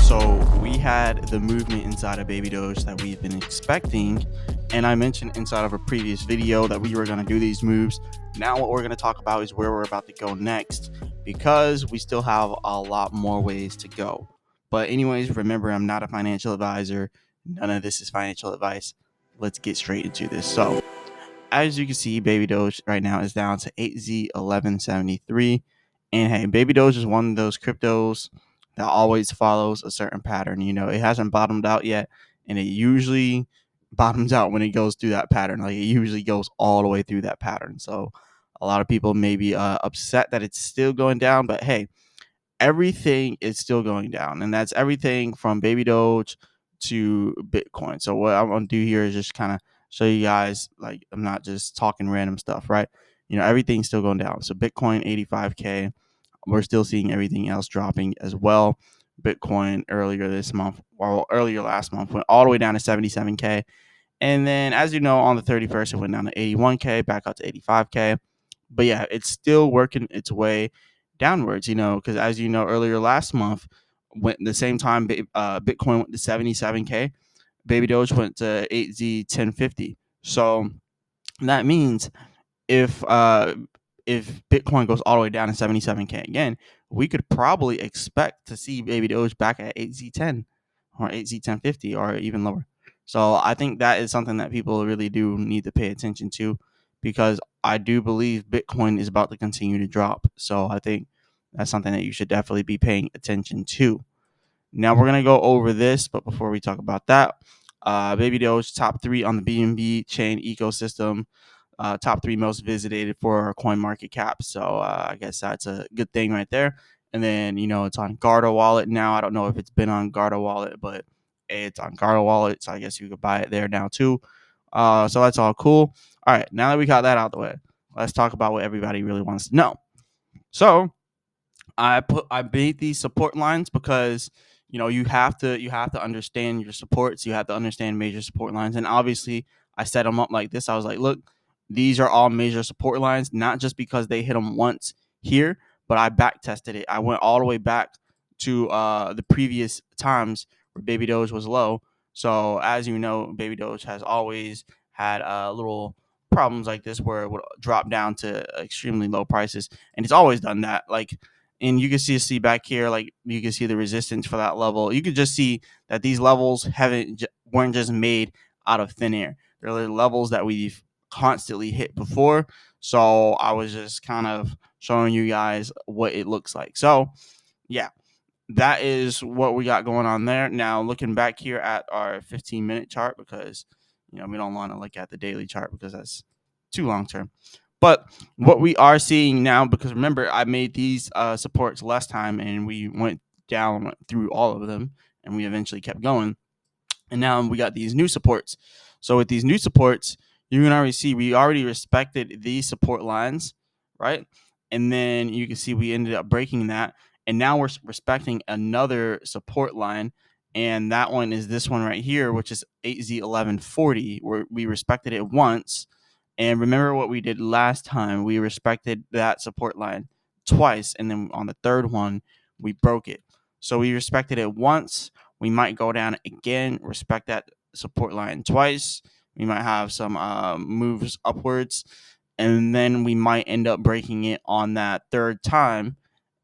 So we had the movement inside of Baby Doge that we've been expecting, and I mentioned inside of a previous video that we were going to do these moves. Now what we're going to talk about is where we're about to go next, because we still have a lot more ways to go. But anyways, remember, I'm not a financial advisor. None of this is financial advice. Let's get straight into this. So as you can see, Baby Doge right now is down to 8Z1173. And hey, Baby Doge is one of those cryptos that always follows a certain pattern. You know, it hasn't bottomed out yet, and it usually bottoms out when it goes through that pattern. Like, it usually goes all the way through that pattern. So a lot of people may be upset that it's still going down, but hey, everything is still going down, and that's everything from Baby Doge to Bitcoin. So what I'm gonna do here is just kind of show you guys, like, I'm not just talking random stuff, right? You know, everything's still going down. So Bitcoin 85K, we're still seeing everything else dropping as well. Bitcoin earlier this month, or earlier last month, went all the way down to 77K. And then, as you know, on the 31st, it went down to 81K, back up to 85K. But yeah, it's still working its way downwards, you know, because as you know, earlier last month, went the same time Bitcoin went to 77K, Baby Doge went to 8Z 1050. So that means if uh if Bitcoin goes all the way down to 77K again, we could probably expect to see Baby Doge back at 8Z10 or 8Z1050 or even lower. So I think that is something that people really do need to pay attention to, because I do believe Bitcoin is about to continue to drop. So I think that's something that you should definitely be paying attention to. Now we're gonna go over this, but before we talk about that, Baby Doge top three on the BNB chain ecosystem, top three most visited for coin market cap. So I guess that's a good thing right there. And then, you know, it's on Garda Wallet now. I don't know if it's been on Garda Wallet, but it's on Garda Wallet, so I guess you could buy it there now too. So that's all cool. All right, now that we got that out of the way, let's talk about what everybody really wants to know. So I made these support lines because, you know, you have to understand your supports. You have to understand major support lines, and obviously I set them up like this. I was like, look, these are all major support lines, not just because they hit them once here, but I back tested it. I went all the way back to the previous times where Baby Doge was low. So as you know, Baby Doge has always had little problems like this where it would drop down to extremely low prices, and it's always done that. Like, and you can see back here, like, you can see the resistance for that level. You can just see that these levels weren't just made out of thin air. They're levels that we've constantly hit before. So I was just kind of showing you guys what it looks like. So yeah, that is what we got going on there. Now looking back here at our 15-minute chart, because, you know, we don't want to look at the daily chart because that's too long term. But what we are seeing now, because remember, I made these supports last time and we went through all of them, and we eventually kept going. And now we got these new supports. So with these new supports, you can already see we already respected these support lines, right? And then you can see we ended up breaking that. And now we're respecting another support line. And that one is this one right here, which is 8Z1140, where we respected it once. And remember what we did last time. We respected that support line twice. And then on the third one, we broke it. So we respected it once. We might go down again, respect that support line twice. We might have some moves upwards, and then we might end up breaking it on that third time,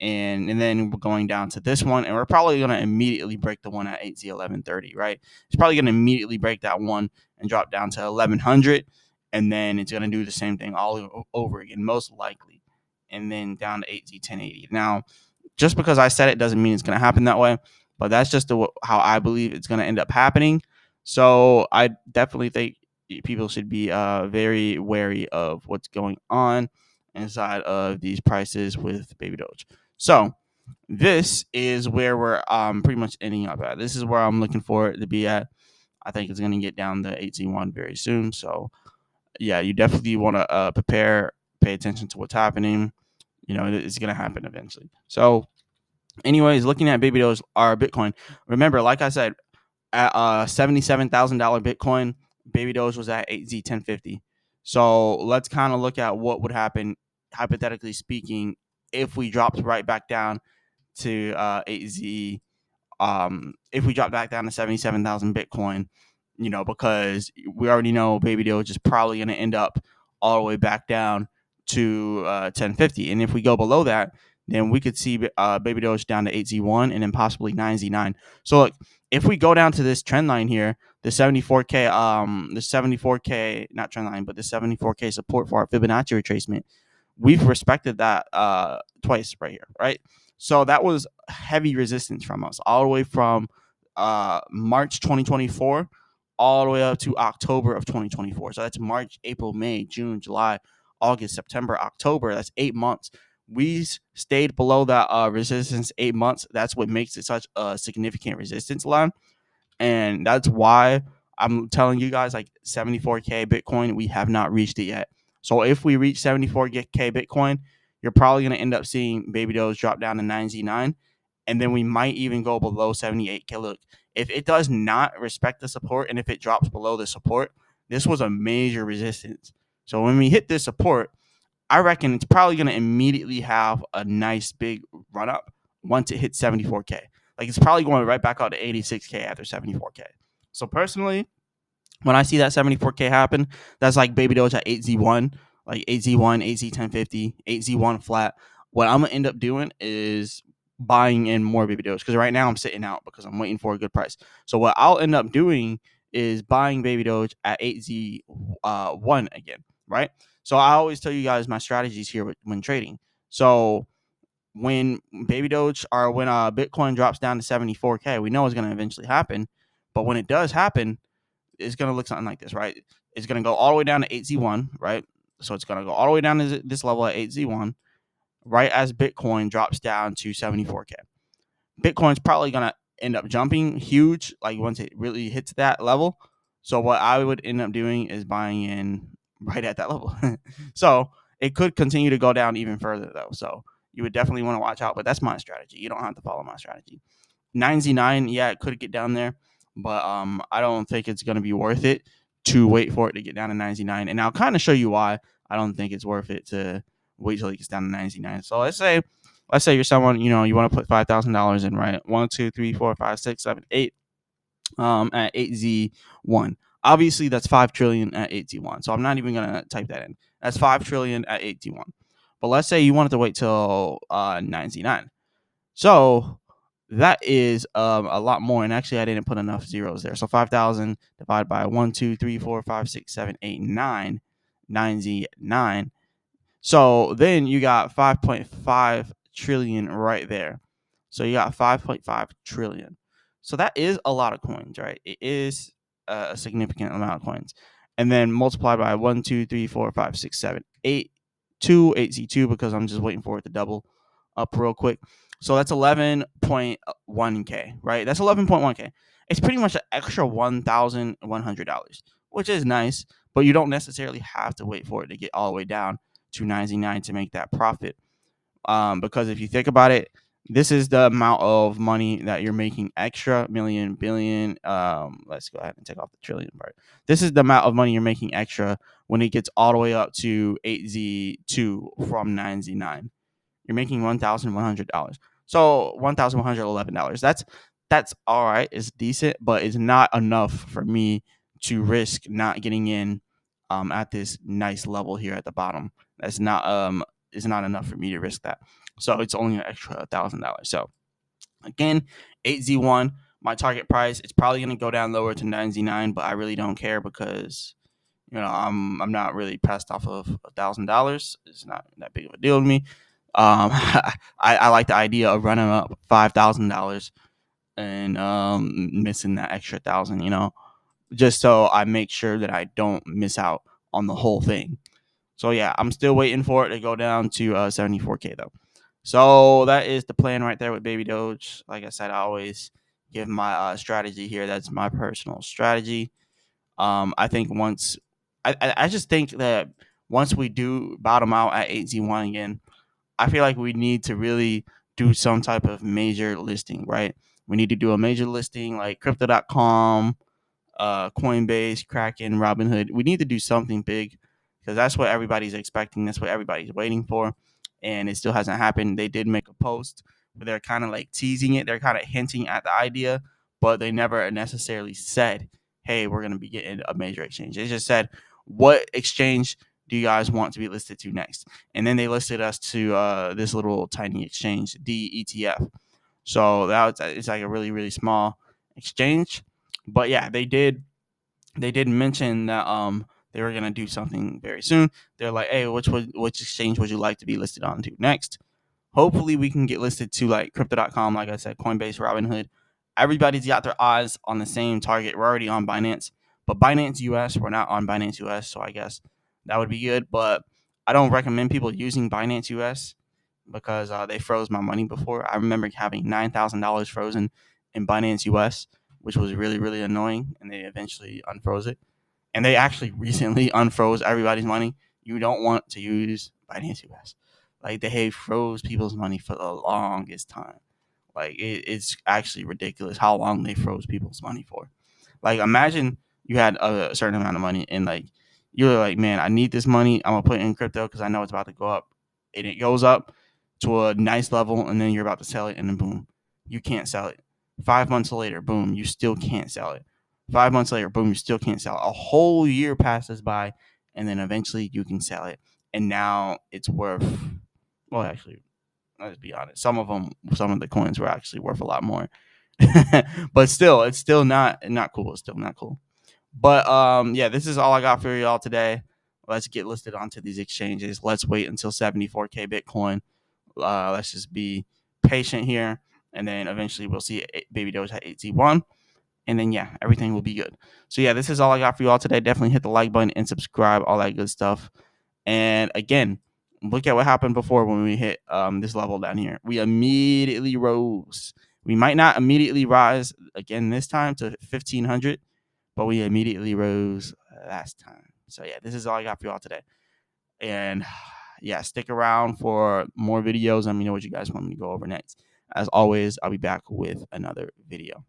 and then we're going down to this one, and we're probably going to immediately break the one at 8Z1130, right? It's probably going to immediately break that one and drop down to 1100, and then it's going to do the same thing all over again, most likely, and then down to 8Z1080. Now, just because I said it doesn't mean it's going to happen that way, but that's just how I believe it's going to end up happening. So I definitely think people should be very wary of what's going on inside of these prices with Baby Doge. So this is where we're pretty much ending up at. This is where I'm looking for it to be at. I think it's going to get down to 8Z1 very soon. So yeah, you definitely want to prepare, pay attention to what's happening. You know, it's going to happen eventually. So anyways, looking at Baby Doge or Bitcoin, remember, like I said, at $77,000 Bitcoin, Baby Doge was at 8Z1050. So let's kind of look at what would happen, hypothetically speaking, if we dropped right back down to 8Z if we drop back down to 77,000 Bitcoin, because we already know Baby Doge is probably going to end up all the way back down to 1050. And if we go below that, then we could see Baby Doge down to 8Z1 and then possibly 9Z9. So look, if we go down to this trend line here, the 74K, not trend line, but the 74K support for our Fibonacci retracement, we've respected that twice right here, right? So that was heavy resistance from us, all the way from March 2024 all the way up to October of 2024. So that's March, April, May, June, July, August, September, October. That's 8 months. We stayed below that resistance 8 months. That's what makes it such a significant resistance line. And that's why I'm telling you guys, like 74K Bitcoin, we have not reached it yet. So if we reach 74K Bitcoin, you're probably going to end up seeing Baby Doge drop down to 9Z9. And then we might even go below 78K. Look, if it does not respect the support and if it drops below the support, this was a major resistance. So when we hit this support, I reckon it's probably going to immediately have a nice big run up once it hits 74K. Like it's probably going right back out to 86K after 74K. So personally, when I see that 74K happen, that's like Baby Doge at 8Z1, like 8Z1, 8Z1050, 8Z1 flat. What I'm going to end up doing is buying in more Baby Doge because right now I'm sitting out because I'm waiting for a good price. So what I'll end up doing is buying Baby Doge at 8Z1 again, right? So I always tell you guys my strategies here when trading. So when Baby Doge or when Bitcoin drops down to 74K, we know it's going to eventually happen. But when it does happen, it's going to look something like this, right? It's going to go all the way down to 8Z1, right? So it's going to go all the way down to this level at 8Z1, right as Bitcoin drops down to 74K. Bitcoin's probably going to end up jumping huge, like once it really hits that level. So what I would end up doing is buying in right at that level. So it could continue to go down even further though. So you would definitely want to watch out, but that's my strategy. You don't have to follow my strategy. 9Z9, yeah, it could get down there, but I don't think it's going to be worth it to wait for it to get down to 9Z9. And I'll kind of show you why I don't think it's worth it to wait till it gets down to 9Z9. So let's say you're someone, you want to put $5,000 in, right? 1, 2, 3, 4, 5, 6, 7, 8 at 8Z1. Obviously, that's 5 trillion at 8Z1. So I'm not even going to type that in. That's 5 trillion at 8Z1. But let's say you wanted to wait till 9Z9. So that is a lot more. And actually, I didn't put enough zeros there. So 5,000 divided by 1, 2, 3, 4, 5, 6, 7, 8, 9, 9Z9. So then you got 5.5 trillion right there. So you got 5.5 trillion. So that is a lot of coins, right? It is a significant amount of coins. And then multiply by 1, 2, 3, 4, 5, 6, 7, 8, 2, 8Z2 because I'm just waiting for it to double up real quick. So that's 11.1K, right? That's 11.1K. It's pretty much an extra $1,100, which is nice, but you don't necessarily have to wait for it to get all the way down to 99 to make that profit. Because if you think about it, this is the amount of money that you're making extra, million, billion. Let's go ahead and take off the trillion part. This is the amount of money you're making extra when it gets all the way up to 8Z2 from 9Z9. You're making $1,100. So $1,111. That's all right. It's decent, but it's not enough for me to risk not getting in at this nice level here at the bottom. That's not is not enough for me to risk that. So it's only an extra $1,000. So again, 8Z1, my target price. It's probably going to go down lower to 9Z9, but I really don't care because I'm not really pressed off of $1,000. It's not that big of a deal to me. I like the idea of running up $5,000 and missing that extra thousand. Just so I make sure that I don't miss out on the whole thing. So yeah, I'm still waiting for it to go down to 74K though. So that is the plan right there with Baby Doge. Like I said, I always give my strategy here. That's my personal strategy. I think I just think that once we do bottom out at 8Z1 again, I feel like we need to really do some type of major listing, right? We need to do a major listing like crypto.com, Coinbase, Kraken, Robinhood. We need to do something big because that's what everybody's expecting. That's what everybody's waiting for. And it still hasn't happened. They did make a post They're kind of like teasing it. They're kind of hinting at the idea, but they never necessarily said, "Hey, we're going to be getting a major exchange." They just said, "What exchange do you guys want to be listed to next?" And then they listed us to this little tiny exchange, DETF. So it's like a really really small exchange, but yeah, they did mention that they were gonna do something very soon. They're like, "Hey, which exchange would you like to be listed on to next?" Hopefully, we can get listed to like Crypto.com, like I said, Coinbase, Robinhood. Everybody's got their eyes on the same target. We're already on Binance, but Binance US, we're not on Binance US, so I guess that would be good. But I don't recommend people using Binance US because they froze my money before. I remember having $9,000 frozen in Binance US, which was really really annoying, and they eventually unfroze it. And they actually recently unfroze everybody's money. You don't want to use Binance US. Like they froze people's money for the longest time. Like it's actually ridiculous how long they froze people's money for. Like imagine you had a certain amount of money and like you're like, man, I need this money. I'm gonna put it in crypto because I know it's about to go up, and it goes up to a nice level, and then you're about to sell it, and then boom, you can't sell it. 5 months later, boom, you still can't sell it. 5 months later, boom, you still can't sell it. A whole year passes by, and then eventually you can sell it, and now it's worth. Well, actually, let's be honest. Some of the coins were actually worth a lot more. But still, it's still not cool. It's still not cool. But yeah, this is all I got for y'all today. Let's get listed onto these exchanges. Let's wait until 74K Bitcoin. Let's just be patient here, and then eventually we'll see Baby Doge at 8T1, and then yeah, everything will be good. So yeah, this is all I got for you all today. Definitely hit the like button and subscribe, all that good stuff. And again, look at what happened before when we hit this level down here. We immediately rose. We might not immediately rise again this time to 1500, but we immediately rose last time. So yeah, this is all I got for you all today. And yeah, stick around for more videos. Let me know what you guys want me to go over next. As always, I'll be back with another video.